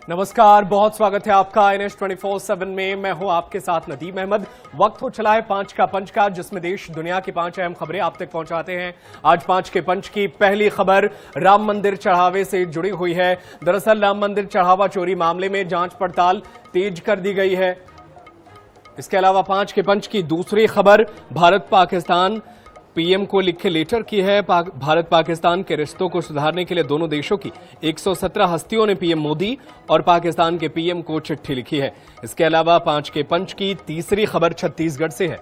नमस्कार, बहुत स्वागत है आपका NH 24/7 में। मैं हूं आपके साथ नदीम अहमद। वक्त हो चला है 5 का पंच का, जिसमें देश दुनिया की 5 अहम खबरें आप तक पहुंचाते हैं। आज 5 के पंच की पहली खबर राम मंदिर चढ़ावे से जुड़ी हुई है। दरअसल राम मंदिर चढ़ावा चोरी मामले में जांच पड़ताल तेज कर दी गई है। इसके अलावा 5 के पंच की दूसरी खबर भारत पाकिस्तान पीएम को लिखे लेटर की है। भारत पाकिस्तान के रिश्तों को सुधारने के लिए दोनों देशों की 117 हस्तियों ने पीएम मोदी और पाकिस्तान के पीएम को चिट्ठी लिखी है। इसके अलावा 5 के पंच की तीसरी खबर छत्तीसगढ़ से है।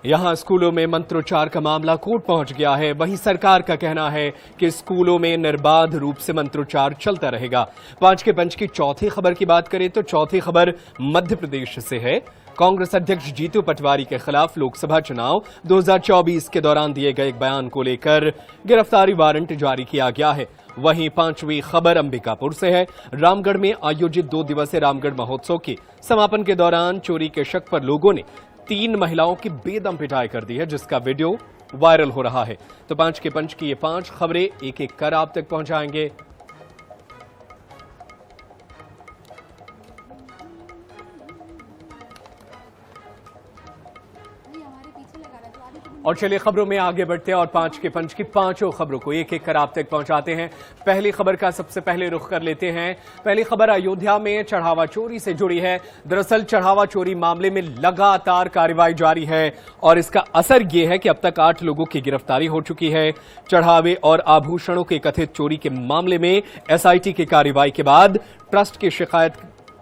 यहां स्कूलों में मंत्रोच्चार का मामला कोर्ट पहुंच गया है। वहीं सरकार का कहना है कि स्कूलों में निर्बाध रूप से मंत्रोच्चार चलता रहेगा। 5 के पंच की चौथी खबर की बात करें तो चौथी खबर मध्य प्रदेश से है। कांग्रेस अध्यक्ष जीतू पटवारी के खिलाफ लोकसभा चुनाव 2024 के दौरान दिए गए एक बयान को लेकर गिरफ्तारी वारंट जारी किया गया है। वहीं 5वीं खबर अंबिकापुर से है। रामगढ़ में आयोजित 2 दिवसीय रामगढ़ महोत्सव के समापन के दौरान चोरी के शक पर लोगों ने 3 महिलाओं की बेदम पिटाई कर दी है, जिसका वीडियो वायरल हो रहा है। तो 5 के पंच की ये 5 खबरें एक एक कर आप तक पहुंचाएंगे। और चलिए खबरों में आगे बढ़ते हैं और 5 के पंच की 5 खबरों को एक एक कर आप तक पहुंचाते हैं। पहली खबर का सबसे पहले रुख कर लेते हैं। पहली खबर अयोध्या में चढ़ावा चोरी से जुड़ी है। दरअसल चढ़ावा चोरी मामले में लगातार कार्रवाई जारी है और इसका असर यह है कि अब तक 8 लोगों की गिरफ्तारी हो चुकी है। चढ़ावे और आभूषणों के कथित चोरी के मामले में एसआईटी की कार्रवाई के बाद ट्रस्ट की शिकायत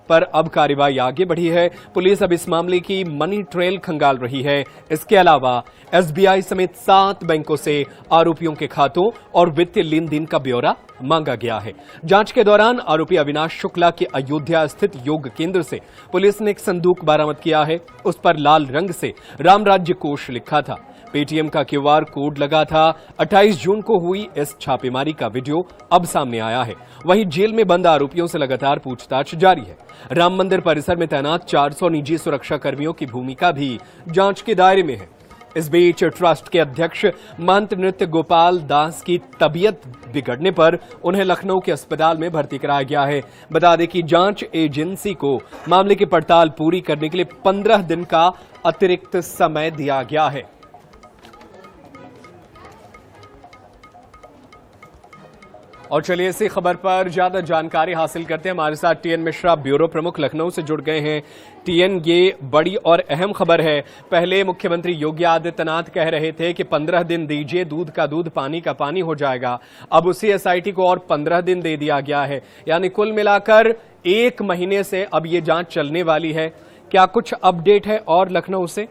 पर अब कार्रवाई आगे बढ़ी है। पुलिस अब इस मामले की मनी ट्रेल खंगाल रही है। इसके अलावा एसबीआई समेत 7 बैंकों से आरोपियों के खातों और वित्तीय लेन देन का ब्यौरा मांगा गया है। जांच के दौरान आरोपी अविनाश शुक्ला के अयोध्या स्थित योग केंद्र से पुलिस ने एक संदूक बरामद किया है। उस पर लाल रंग से राम राज्य कोष लिखा था। पेटीएम का क्यूआर कोड लगा था। 28 जून को हुई इस छापेमारी का वीडियो अब सामने आया है। वहीं जेल में बंद आरोपियों से लगातार पूछताछ जारी है। राम मंदिर परिसर में तैनात 400 निजी सुरक्षा कर्मियों की भूमिका भी जांच के दायरे में है। इस बीच ट्रस्ट के अध्यक्ष महंत नृत्य गोपाल दास की तबीयत बिगड़ने पर उन्हें लखनऊ के अस्पताल में भर्ती कराया गया है। बता दें कि जांच एजेंसी को मामले की पड़ताल पूरी करने के लिए 15 दिन का अतिरिक्त समय दिया गया है। और चलिए इसी खबर पर ज्यादा जानकारी हासिल करते हैं। हमारे साथ टीएन मिश्रा, ब्यूरो प्रमुख, लखनऊ से जुड़ गए हैं। टीएन, ये बड़ी और अहम खबर है। पहले मुख्यमंत्री योगी आदित्यनाथ कह रहे थे कि 15 दिन दीजिए, दूध का दूध पानी का पानी हो जाएगा। अब उसी एसआईटी को और 15 दिन दे दिया गया है, यानी कुल मिलाकर 1 महीने से अब ये जांच चलने वाली है। क्या कुछ अपडेट है और लखनऊ से?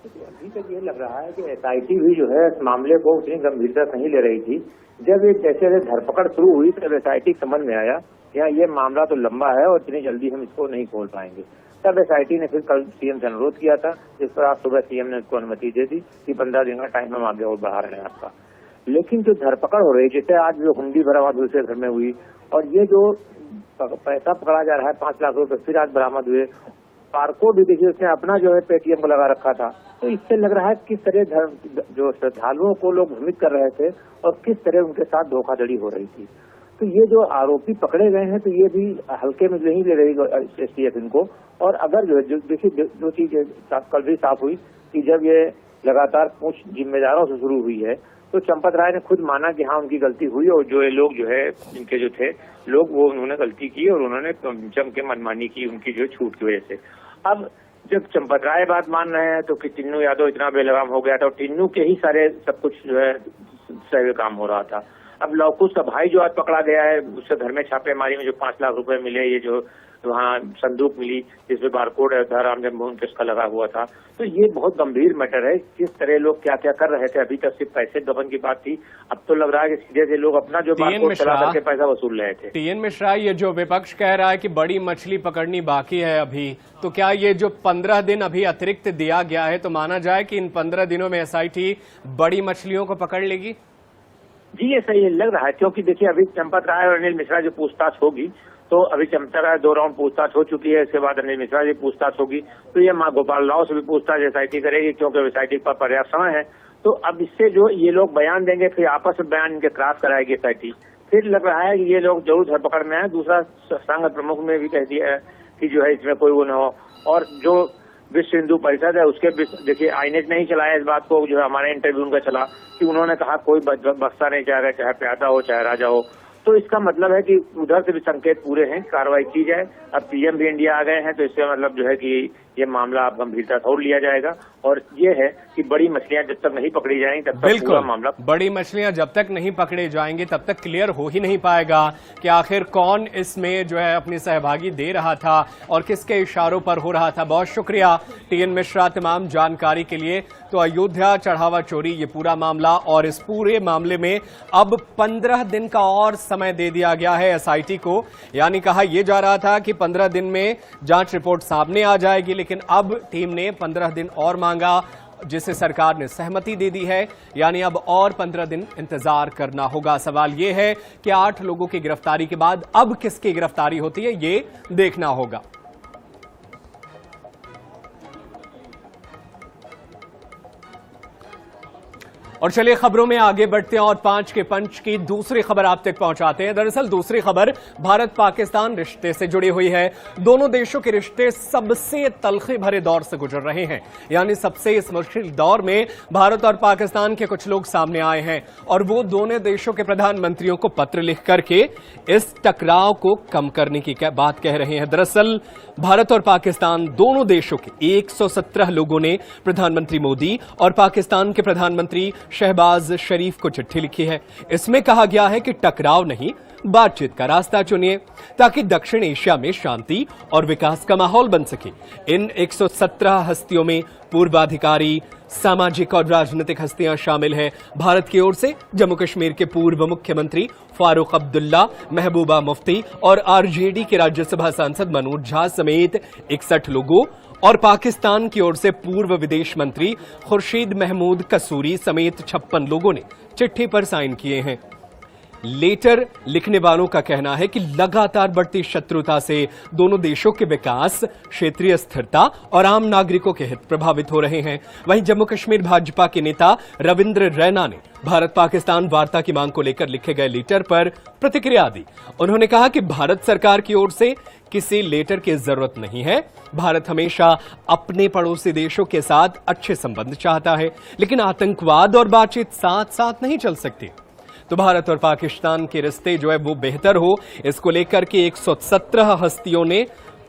अभी तक ये लग रहा है कि एसआईटी भी जो है इस मामले को उतनी गंभीरता से नहीं ले रही थी। जब ये जैसे धरपकड़ शुरू हुई तब एसआईटी समझ में आया कि ये मामला तो लंबा है और इतनी जल्दी हम इसको नहीं खोल पाएंगे। तब एसआईटी ने फिर कल सीएम से अनुरोध किया था, जिस पर आज सुबह सीएम ने उसको अनुमति दे दी कि 15 दिन का टाइम हम आगे और बढ़ा रहे हैं आपका। लेकिन जो धरपकड़ हो रही, जैसे आज जो हुंडी बरामद दूसरे घर में हुई और ये जो पैसा पकड़ा जा रहा है 5 लाख रुपए फिर आज बरामद हुए। बारकोड भी देखिए, उसने अपना जो है पेटीएम को लगा रखा था। तो इससे लग रहा है किस तरह जो श्रद्धालुओं को लोग भ्रमित कर रहे थे और किस तरह उनके साथ धोखाधड़ी हो रही थी। तो ये जो आरोपी पकड़े गए हैं तो ये भी हल्के में नहीं ले रही एसटीएफ इनको। और अगर जो देखिए जो चीज कल भी साफ हुई कि जब ये लगातार पूछ जिम्मेदारों से शुरू हुई है तो चंपत राय ने खुद माना कि हाँ उनकी गलती हुई और जो ये लोग जो है इनके जो थे लोग वो उन्होंने गलती की और उन्होंने जम के मनमानी की उनकी जो छूट की वजह से। अब जब चंपत राय बात मान रहे हैं तो कि टिन्नू यादव इतना बेलगाम हो गया था और टिन्नू के ही सारे सब कुछ जो है सही काम हो रहा था। अब लवकुश का भाई जो आज पकड़ा गया है, उससे घर में छापेमारी में जो 5 लाख रुपए मिले, ये जो वहाँ संदूक मिली जिसमें बारकोड राम जन्मभूमि किसका लगा हुआ था, तो ये बहुत गंभीर मैटर है। किस तरह लोग क्या क्या कर रहे थे। अभी तक सिर्फ पैसे गबन की बात थी, अब तो लग रहा है कि सीधे से लोग अपना जो बारकोड चला करके पैसा वसूल रहे थे। टीएन मिश्रा, ये जो विपक्ष कह रहा है कि बड़ी मछली पकड़नी बाकी है अभी, तो क्या ये जो 15 दिन अभी अतिरिक्त दिया गया है तो माना जाए कि इन 15 दिनों में एसआईटी बड़ी मछलियों को पकड़ लेगी? जी ये सही लग रहा है, क्योंकि देखिए अभी चंपत राय और अनिल मिश्रा जो पूछताछ होगी तो अभी चंपत राय 2 राउंड पूछताछ हो चुकी है। इसके बाद अनिल मिश्रा जी पूछताछ होगी तो ये मां गोपाल राव से भी पूछताछ एसआईटी करेगी, क्योंकि एसआईटी पर पर्याप्त समय है। तो अब इससे जो ये लोग बयान देंगे फिर आपस में बयान इनके क्रॉस कराएगी एसआईटी। फिर लग रहा है कि ये लोग जरूर धरपकड़ में आए। दूसरा, संघ प्रमुख ने भी कह दिया है कि जो है इसमें कोई वो न हो। और जो विश्व हिंदू परिषद है उसके देखिए आईनेट नहीं चलाया इस बात को, जो है हमारे इंटरव्यू उनका चला कि उन्होंने कहा कोई बख्शा नहीं जा रहा, चाहे प्यादा हो चाहे राजा हो। तो इसका मतलब है कि उधर से भी संकेत पूरे हैं, कार्रवाई की जाए। अब पीएम भी इंडिया आ गए हैं तो इसका मतलब जो है कि ये मामला अब गंभीरता से और लिया जाएगा। और ये है कि बड़ी मछलियां जब तक नहीं पकड़ी जाएंगी तब तक पूरा मामला, बड़ी मछलियां जब तक नहीं पकड़े जाएंगे तब तक क्लियर हो ही नहीं पाएगा कि आखिर कौन इसमें जो है अपनी सहभागी दे रहा था और किसके इशारों पर हो रहा था। बहुत शुक्रिया टीएन मिश्रा तमाम जानकारी के लिए। तो अयोध्या चढ़ावा चोरी ये पूरा मामला, और इस पूरे मामले में अब 15 दिन का और समय दे दिया गया है एसआईटी को। यानी कहा यह जा रहा था कि 15 दिन में जांच रिपोर्ट सामने आ जाएगी, लेकिन अब टीम ने 15 दिन और मांगा, जिसे सरकार ने सहमति दे दी है। यानी अब और 15 दिन इंतजार करना होगा। सवाल यह है कि 8 लोगों की गिरफ्तारी के बाद अब किसकी गिरफ्तारी होती है, ये देखना होगा। और चलिए खबरों में आगे बढ़ते हैं और 5 के पंच की दूसरी खबर आप तक पहुंचाते हैं। दरअसल दूसरी खबर भारत पाकिस्तान रिश्ते से जुड़ी हुई है। दोनों देशों के रिश्ते सबसे तलखी भरे दौर से गुजर रहे हैं। यानी सबसे इस मुश्किल दौर में भारत और पाकिस्तान के कुछ लोग सामने आए हैं और वो दोनों देशों के प्रधानमंत्रियों को पत्र लिख करके इस टकराव को कम करने की बात कह रहे हैं। दरअसल भारत और पाकिस्तान दोनों देशों के 117 लोगों ने प्रधानमंत्री मोदी और पाकिस्तान के प्रधानमंत्री शहबाज शरीफ को चिट्ठी लिखी है। इसमें कहा गया है कि टकराव नहीं, बातचीत का रास्ता चुनिए ताकि दक्षिण एशिया में शांति और विकास का माहौल बन सके। इन 117 हस्तियों में पूर्वाधिकारी, सामाजिक और राजनीतिक हस्तियां शामिल हैं। भारत की ओर से जम्मू कश्मीर के पूर्व मुख्यमंत्री फारूक अब्दुल्ला, महबूबा मुफ्ती और आरजेडी के राज्यसभा सांसद मनोज झा समेत 61 लोगों, और पाकिस्तान की ओर से पूर्व विदेश मंत्री खुर्शीद महमूद कसूरी समेत 56 लोगों ने चिट्ठी पर साइन किए हैं। लेटर लिखने वालों का कहना है कि लगातार बढ़ती शत्रुता से दोनों देशों के विकास, क्षेत्रीय स्थिरता और आम नागरिकों के हित प्रभावित हो रहे हैं। वहीं जम्मू कश्मीर भाजपा के नेता रविंद्र रैना ने भारत पाकिस्तान वार्ता की मांग को लेकर लिखे गए लेटर पर प्रतिक्रिया दी। उन्होंने कहा कि भारत सरकार की ओर से किसी लेटर की जरूरत नहीं है। भारत हमेशा अपने पड़ोसी देशों के साथ अच्छे संबंध चाहता है, लेकिन आतंकवाद और बातचीत साथ साथ नहीं चल सकती। तो भारत और पाकिस्तान के रिश्ते जो है वो बेहतर हो, इसको लेकर के 117 हस्तियों ने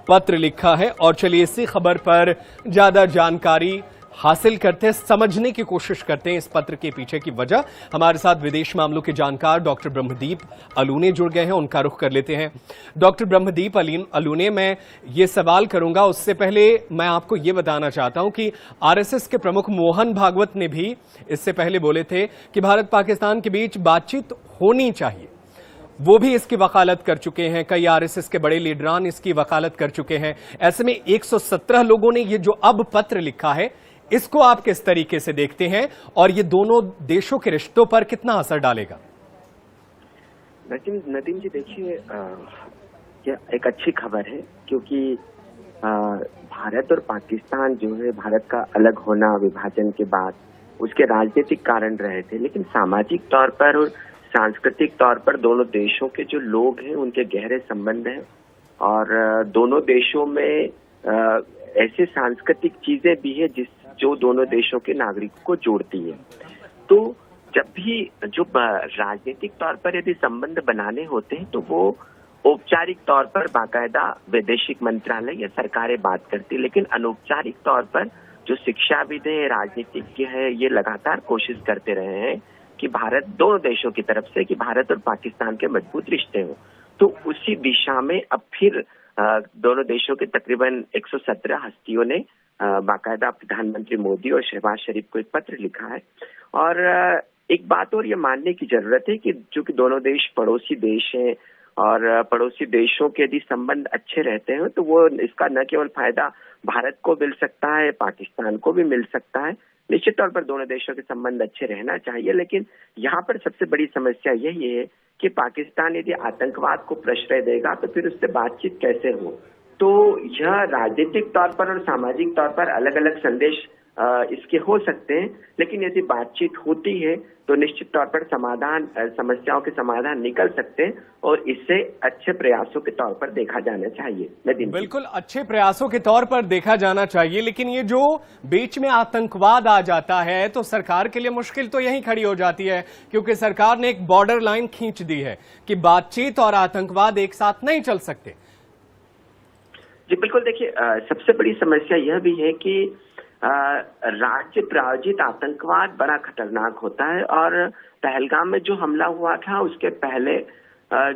पत्र लिखा है। और चलिए इसी खबर पर ज्यादा जानकारी हासिल करते हैं, समझने की कोशिश करते हैं इस पत्र के पीछे की वजह। हमारे साथ विदेश मामलों के जानकार डॉक्टर ब्रह्मदीप अलूने जुड़ गए हैं, उनका रुख कर लेते हैं। डॉक्टर ब्रह्मदीप अलूने, मैं ये सवाल करूंगा, उससे पहले मैं आपको ये बताना चाहता हूं कि आरएसएस के प्रमुख मोहन भागवत ने भी इससे पहले बोले थे कि भारत पाकिस्तान के बीच बातचीत होनी चाहिए। वो भी इसकी वकालत कर चुके हैं, कई आरएसएस के बड़े लीडरान इसकी वकालत कर चुके हैं। ऐसे में 117 लोगों ने ये जो अब पत्र लिखा है, इसको आप किस तरीके से देखते हैं और ये दोनों देशों के रिश्तों पर कितना असर डालेगा? नदीम जी, देखिए यह एक अच्छी खबर है, क्योंकि भारत और पाकिस्तान जो है, भारत का अलग होना विभाजन के बाद उसके राजनीतिक कारण रहे थे, लेकिन सामाजिक तौर पर और सांस्कृतिक तौर पर दोनों देशों के जो लोग हैं उनके गहरे संबंध हैं। और दोनों देशों में ऐसे सांस्कृतिक चीजें भी है जो दोनों देशों के नागरिकों को जोड़ती है। तो जब भी जो राजनीतिक तौर पर यदि संबंध बनाने होते हैं तो वो औपचारिक तौर पर बाकायदा वैदेशिक मंत्रालय या सरकारें बात करती है, लेकिन अनौपचारिक तौर पर जो शिक्षाविद है, राजनीतिज्ञ है, ये लगातार कोशिश करते रहे हैं कि भारत, दोनों देशों की तरफ से, कि भारत और पाकिस्तान के मजबूत रिश्ते हों। तो उसी दिशा में अब फिर दोनों देशों के तकरीबन 117 हस्तियों ने बाकायदा प्रधानमंत्री मोदी और शहबाज शरीफ को एक पत्र लिखा है। और एक बात और ये मानने की जरूरत है कि चूंकि दोनों देश पड़ोसी देश हैं और पड़ोसी देशों के यदि संबंध अच्छे रहते हैं तो वो इसका न केवल फायदा भारत को मिल सकता है, पाकिस्तान को भी मिल सकता है। निश्चित तौर पर दोनों देशों के संबंध अच्छे रहना चाहिए, लेकिन यहाँ पर सबसे बड़ी समस्या यही है कि पाकिस्तान यदि आतंकवाद को प्रश्रय देगा तो फिर उससे बातचीत कैसे हो। तो यह राजनीतिक तौर पर और सामाजिक तौर पर अलग अलग संदेश इसके हो सकते हैं, लेकिन यदि बातचीत होती है तो निश्चित तौर पर समस्याओं के समाधान निकल सकते हैं और इसे अच्छे प्रयासों के तौर पर देखा जाना चाहिए। नदीम, बिल्कुल अच्छे प्रयासों के तौर पर देखा जाना चाहिए, लेकिन ये जो बीच में आतंकवाद आ जाता है तो सरकार के लिए मुश्किल तो यहीं खड़ी हो जाती है, क्योंकि सरकार ने एक बॉर्डर लाइन खींच दी है कि बातचीत और आतंकवाद एक साथ नहीं चल सकते। जी बिल्कुल, देखिए सबसे बड़ी समस्या यह भी है कि राज्य प्रायोजित आतंकवाद बड़ा खतरनाक होता है और पहलगाम में जो हमला हुआ था उसके पहले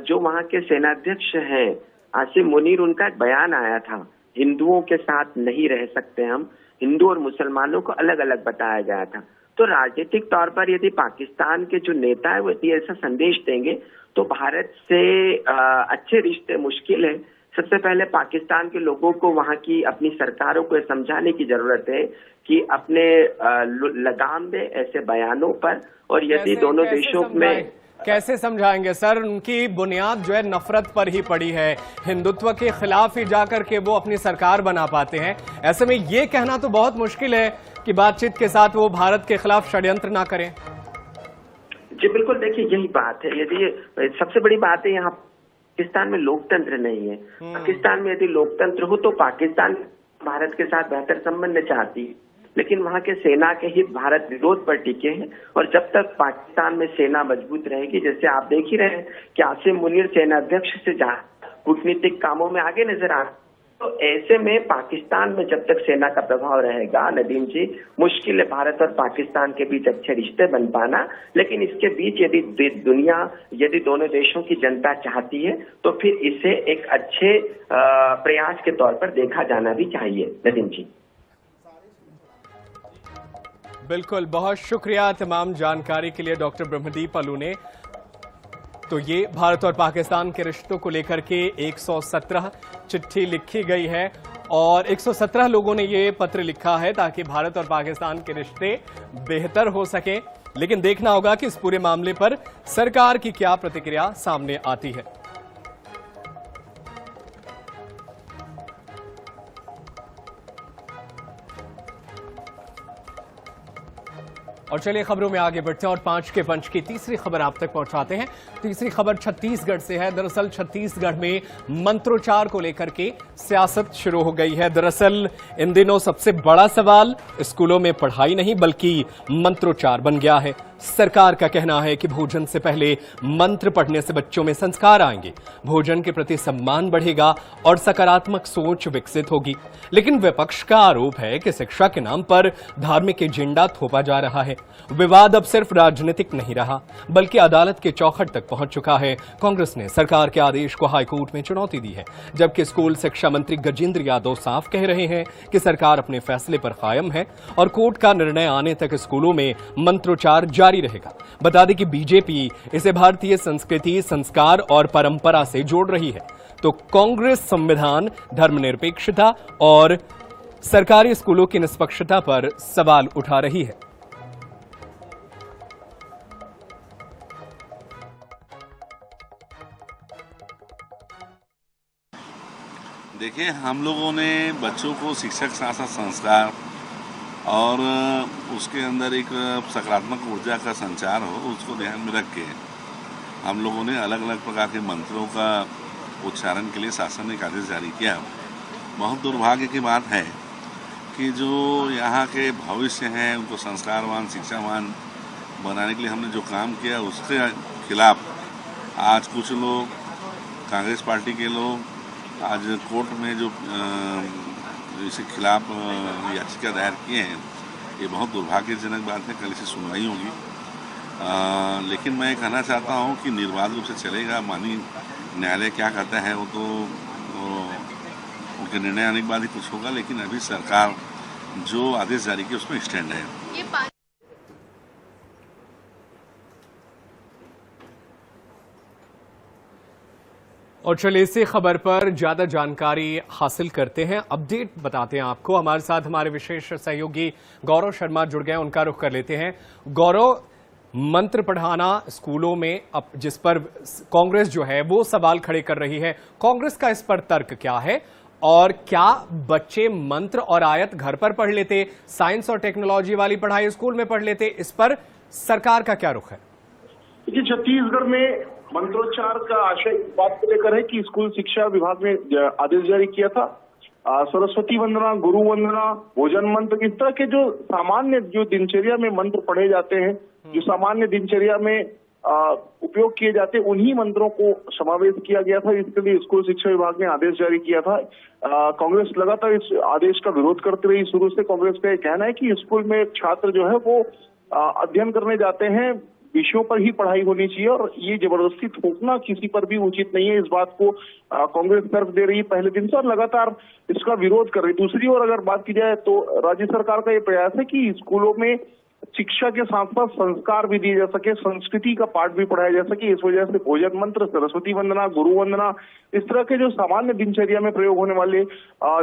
जो वहां के सेनाध्यक्ष हैं आसिम मुनीर, उनका एक बयान आया था, हिंदुओं के साथ नहीं रह सकते हम, हिंदू और मुसलमानों को अलग अलग बताया गया था। तो राजनीतिक तौर पर यदि पाकिस्तान के जो नेता है वो यदि ऐसा संदेश देंगे तो भारत से अच्छे रिश्ते मुश्किल है। सबसे पहले पाकिस्तान के लोगों को वहां की अपनी सरकारों को समझाने की जरूरत है कि अपने लगाम दे ऐसे बयानों पर, और यदि दोनों देशों में कैसे समझाएंगे सर? उनकी बुनियाद जो है नफरत पर ही पड़ी है, हिंदुत्व के खिलाफ ही जाकर के वो अपनी सरकार बना पाते हैं। ऐसे में ये कहना तो बहुत मुश्किल है कि बातचीत के साथ वो भारत के खिलाफ षड्यंत्र ना करें। जी बिल्कुल, देखिए यही बात है। यदि सबसे बड़ी बात है यहाँ पाकिस्तान में लोकतंत्र नहीं है। पाकिस्तान में यदि लोकतंत्र हो तो पाकिस्तान भारत के साथ बेहतर संबंध चाहती है, लेकिन वहां के सेना के हित भारत विरोध पर टिके हैं और जब तक पाकिस्तान में सेना मजबूत रहेगी, जैसे आप देख ही रहे हैं कि आसिम मुनीर सेनाध्यक्ष से कूटनीतिक कामों में आगे नजर आ, तो ऐसे में पाकिस्तान में जब तक सेना का प्रभाव रहेगा नदीम जी, मुश्किल है भारत और पाकिस्तान के बीच अच्छे रिश्ते बन पाना। लेकिन इसके बीच यदि दोनों देशों की जनता चाहती है तो फिर इसे एक अच्छे प्रयास के तौर पर देखा जाना भी चाहिए। नदीम जी बिल्कुल, बहुत शुक्रिया तमाम जानकारी के लिए डॉक्टर ब्रह्मदीप अलू ने। तो ये भारत और पाकिस्तान के रिश्तों को लेकर के 117 चिट्ठी लिखी गई है और 117 लोगों ने ये पत्र लिखा है ताकि भारत और पाकिस्तान के रिश्ते बेहतर हो सके। लेकिन देखना होगा कि इस पूरे मामले पर सरकार की क्या प्रतिक्रिया सामने आती है। और चलिए खबरों में आगे बढ़ते हैं और 5 के पंच की तीसरी खबर आप तक पहुंचाते हैं। तीसरी खबर छत्तीसगढ़ से है। दरअसल छत्तीसगढ़ में मंत्रोच्चार को लेकर के सियासत शुरू हो गई है। दरअसल इन दिनों सबसे बड़ा सवाल स्कूलों में पढ़ाई नहीं बल्कि मंत्रोच्चार बन गया है। सरकार का कहना है कि भोजन से पहले मंत्र पढ़ने से बच्चों में संस्कार आएंगे, भोजन के प्रति सम्मान बढ़ेगा और सकारात्मक सोच विकसित होगी। लेकिन विपक्ष का आरोप है कि शिक्षा के नाम पर धार्मिक एजेंडा थोपा जा रहा है। विवाद अब सिर्फ राजनीतिक नहीं रहा बल्कि अदालत के चौखट तक पहुंच चुका है। कांग्रेस ने सरकार के आदेश को हाईकोर्ट में चुनौती दी है, जबकि स्कूल शिक्षा मंत्री गजेंद्र यादव साफ कह रहे हैं कि सरकार अपने फैसले पर कायम है और कोर्ट का निर्णय आने तक स्कूलों में मंत्रोच्चार जारी रहेगा। बता दें कि बीजेपी इसे भारतीय संस्कृति, संस्कार और परंपरा से जोड़ रही है, तो कांग्रेस संविधान, धर्मनिरपेक्षता और सरकारी स्कूलों की निष्पक्षता पर सवाल उठा रही है। देखिए, हम लोगों ने बच्चों को शिक्षा के साथ साथ संस्कार और उसके अंदर एक सकारात्मक ऊर्जा का संचार हो, उसको ध्यान में रख के हम लोगों ने अलग अलग प्रकार के मंत्रों का उच्चारण के लिए शासन ने एक आदेश जारी किया। बहुत दुर्भाग्य की बात है कि जो यहाँ के भविष्य हैं उनको संस्कारवान, शिक्षावान बनाने के लिए हमने जो काम किया उसके खिलाफ आज कुछ लोग, कांग्रेस पार्टी के लोग आज कोर्ट में जो इसके खिलाफ याचिका दायर किए हैं, ये बहुत दुर्भाग्यजनक बात है। कल इसे सुनवाई होगी, लेकिन मैं कहना चाहता हूँ कि निर्बाध रूप से चलेगा। माननीय न्यायालय क्या कहता है वो तो उनके निर्णय आने के बाद ही कुछ होगा, लेकिन अभी सरकार जो आदेश जारी किया उसमें स्टैंड है। और चलिए इसी खबर पर ज्यादा जानकारी हासिल करते हैं, अपडेट बताते हैं आपको। हमारे साथ हमारे विशेष सहयोगी गौरव शर्मा जुड़ गए, उनका रुख कर लेते हैं। गौरव, मंत्र पढ़ाना स्कूलों में अब जिस पर कांग्रेस जो है वो सवाल खड़े कर रही है, कांग्रेस का इस पर तर्क क्या है और क्या बच्चे मंत्र और आयत घर पर पढ़ लेते, साइंस और टेक्नोलॉजी वाली पढ़ाई स्कूल में पढ़ लेते? इस पर सरकार का क्या रुख है? देखिए, छत्तीसगढ़ में मंत्रोच्चार का आशय इस बात को लेकर है कि स्कूल शिक्षा विभाग ने आदेश जारी किया था। सरस्वती वंदना, गुरु वंदना, भोजन मंत्र, इस तरह के जो सामान्य जो दिनचर्या में मंत्र पढ़े जाते हैं, जो सामान्य दिनचर्या में उपयोग किए जाते हैं, उन्हीं मंत्रों को समावेश किया गया था। इसके लिए स्कूल शिक्षा विभाग ने आदेश जारी किया था। कांग्रेस लगातार इस आदेश का विरोध करती रही। शुरू से कांग्रेस का यह कहना है कि स्कूल में छात्र जो है वो अध्ययन करने जाते हैं, विषयों पर ही पढ़ाई होनी चाहिए और ये जबरदस्ती थोपना किसी पर भी उचित नहीं है। इस बात को कांग्रेस तर्क दे रही है पहले दिन से और लगातार इसका विरोध कर रही है। दूसरी ओर अगर बात की जाए तो राज्य सरकार का ये प्रयास है कि स्कूलों में शिक्षा के साथ साथ संस्कार भी दिए जा सके, संस्कृति का पाठ भी पढ़ाया जा सके। इस वजह से भोजन मंत्र, सरस्वती वंदना, गुरु वंदना, इस तरह के जो सामान्य दिनचर्या में प्रयोग होने वाले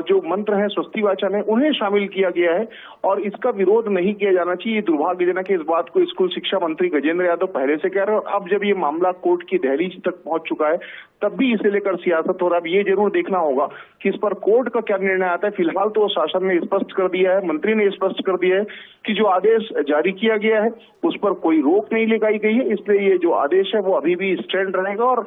जो मंत्र हैं, स्वस्ति वाचन है, उन्हें शामिल किया गया है और इसका विरोध नहीं किया जाना चाहिए। ये दुर्भाग्यजनक है। इस बात को स्कूल शिक्षा मंत्री गजेंद्र यादव पहले से कह रहे हैं और अब जब ये मामला कोर्ट की दहलीज तक पहुंच चुका है तब भी इसे लेकर सियासत हो रहा है। अब ये जरूर देखना होगा कि इस पर कोर्ट का क्या निर्णय आता है। फिलहाल तो शासन ने स्पष्ट कर दिया है, मंत्री ने स्पष्ट कर दिया है कि जो आदेश जारी किया गया है उस पर कोई रोक नहीं लगाई गई है, इसलिए ये जो आदेश है वो अभी भी स्टैंड रहेगा और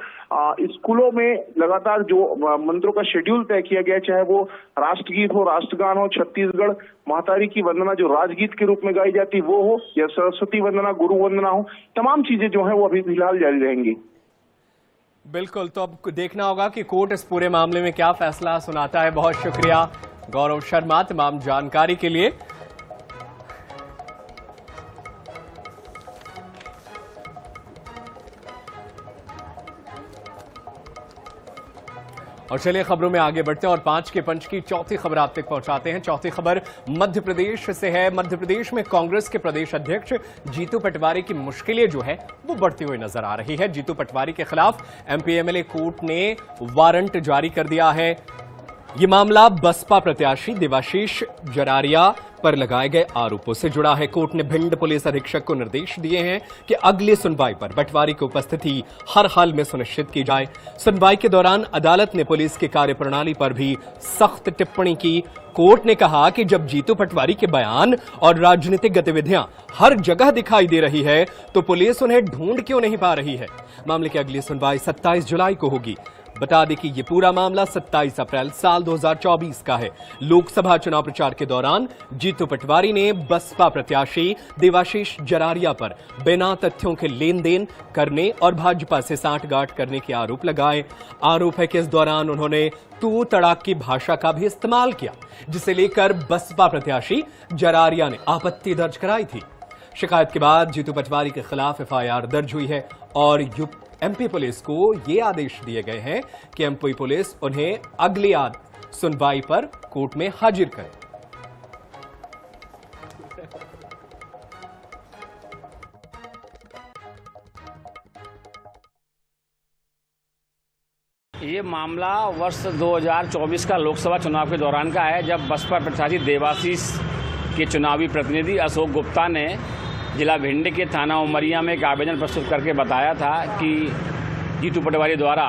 स्कूलों में लगातार जो मंत्रों का शेड्यूल तय किया गया, चाहे वो राष्ट्रगीत हो, राष्ट्रगान हो, छत्तीसगढ़ महातारी की वंदना जो राजगीत के रूप में गाई जाती वो हो या सरस्वती वंदना, गुरु वंदना हो, तमाम चीजें जो है वो अभी फिलहाल जारी रहेंगी। बिल्कुल, तो अब देखना होगा कि कोर्ट इस पूरे मामले में क्या फैसला सुनाता है। बहुत शुक्रिया गौरव शर्मा तमाम जानकारी के लिए। और चलिए खबरों में आगे बढ़ते हैं और 5 के पंच की चौथी खबर आप तक पहुंचाते हैं। चौथी खबर मध्य प्रदेश से है। मध्य प्रदेश में कांग्रेस के प्रदेश अध्यक्ष जीतू पटवारी की मुश्किलें जो है वो बढ़ती हुई नजर आ रही है। जीतू पटवारी के खिलाफ एमपी एमएलए कोर्ट ने वारंट जारी कर दिया है। ये मामला बसपा प्रत्याशी देवाशीष जरारिया पर लगाए गए आरोपों से जुड़ा है। कोर्ट ने भिंड पुलिस अधीक्षक को निर्देश दिए हैं कि अगली सुनवाई पर पटवारी की उपस्थिति हर हाल में सुनिश्चित की जाए। सुनवाई के दौरान अदालत ने पुलिस की कार्यप्रणाली पर भी सख्त टिप्पणी की। कोर्ट ने कहा कि जब जीतू पटवारी के बयान और राजनीतिक गतिविधियां हर जगह दिखाई दे रही है तो पुलिस उन्हें ढूंढ क्यों नहीं पा रही है। मामले की अगली सुनवाई 27 जुलाई को होगी। बता दें कि ये पूरा मामला 27 अप्रैल साल 2024 का है। लोकसभा चुनाव प्रचार के दौरान जीतू पटवारी ने बसपा प्रत्याशी देवाशीष जरारिया पर बिना तथ्यों के लेन देन करने और भाजपा से सांठगांठ करने के आरोप लगाए। आरोप है कि इस दौरान उन्होंने तू तड़ाक की भाषा का भी इस्तेमाल किया, जिसे लेकर बसपा प्रत्याशी जरारिया ने आपत्ति दर्ज कराई थी। शिकायत के बाद जीतू पटवारी के खिलाफ एफआईआर दर्ज हुई है और एमपी पुलिस को ये आदेश दिए गए हैं कि एमपी पुलिस उन्हें अगली सुनवाई पर कोर्ट में हाजिर करे। ये मामला वर्ष 2024 का लोकसभा चुनाव के दौरान का है, जब बसपा प्रत्याशी देवाशीष के चुनावी प्रतिनिधि अशोक गुप्ता ने जिला भिंड के थाना उमरिया में एक आवेदन प्रस्तुत करके बताया था कि जीतू पटवारी द्वारा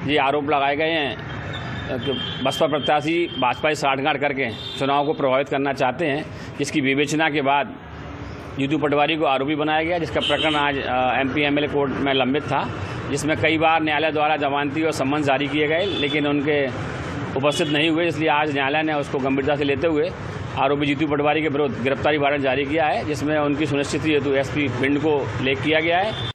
ये आरोप लगाए गए हैं कि बसपा प्रत्याशी भाजपा से सांठगांठ करके चुनाव को प्रभावित करना चाहते हैं। जिसकी विवेचना के बाद जीतू पटवारी को आरोपी बनाया गया, जिसका प्रकरण आज एमपी एमएलए कोर्ट में लंबित था, जिसमें कई बार न्यायालय द्वारा जमानती और सम्मन जारी किए गए लेकिन उनके उपस्थित नहीं हुए। इसलिए आज न्यायालय ने उसको गंभीरता से लेते हुए आरोपी जीतू पटवारी के विरुद्ध गिरफ्तारी वारंट जारी किया है, जिसमें उनकी सुनिश्चिति हेतु एसपी भिंड को लेख किया गया है।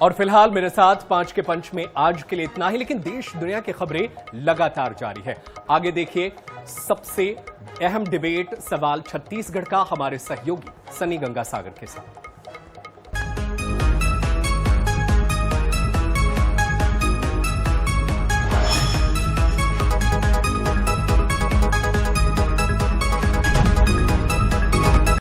और फिलहाल मेरे साथ 5 के पंच में आज के लिए इतना ही, लेकिन देश दुनिया की खबरें लगातार जारी है। आगे देखिए सबसे अहम डिबेट सवाल छत्तीसगढ़ का हमारे सहयोगी सनी गंगासागर के साथ।